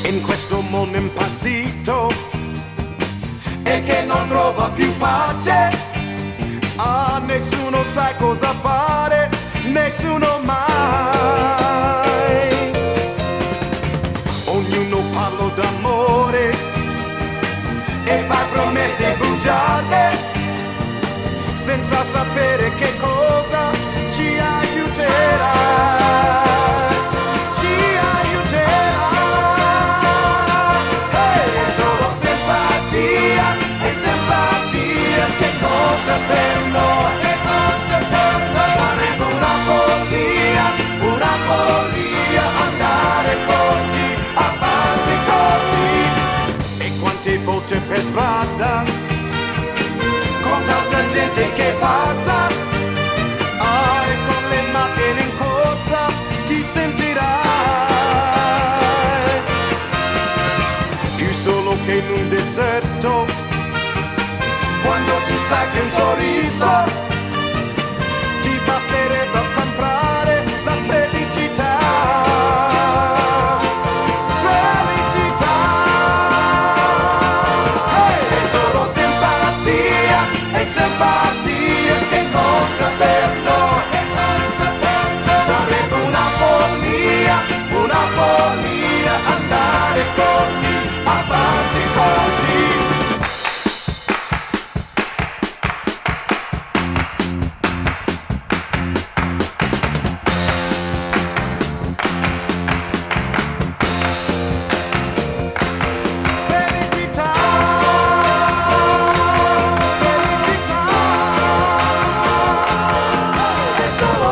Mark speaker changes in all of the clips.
Speaker 1: in questo mondo impazzito e che non trova più pace. Ah, nessuno sa cosa fare, nessuno mai. Ognuno parla d'amore e fa promesse bugiate senza sapere che cosa ci aiuterà. Per noi sarebbe una follia andare così, avanti così. E quante volte per strada, con tanta gente che passa, ah, e con le macchine in corsa, ti sentirai più solo che in un deserto. Quando tu sai che un sorriso ti basterebbe a comprare la felicità. Felicità. Hey! È solo simpatia, è simpatia che conta per noi. Sarebbe una follia andare così, avanti così.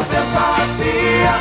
Speaker 1: Simpatia,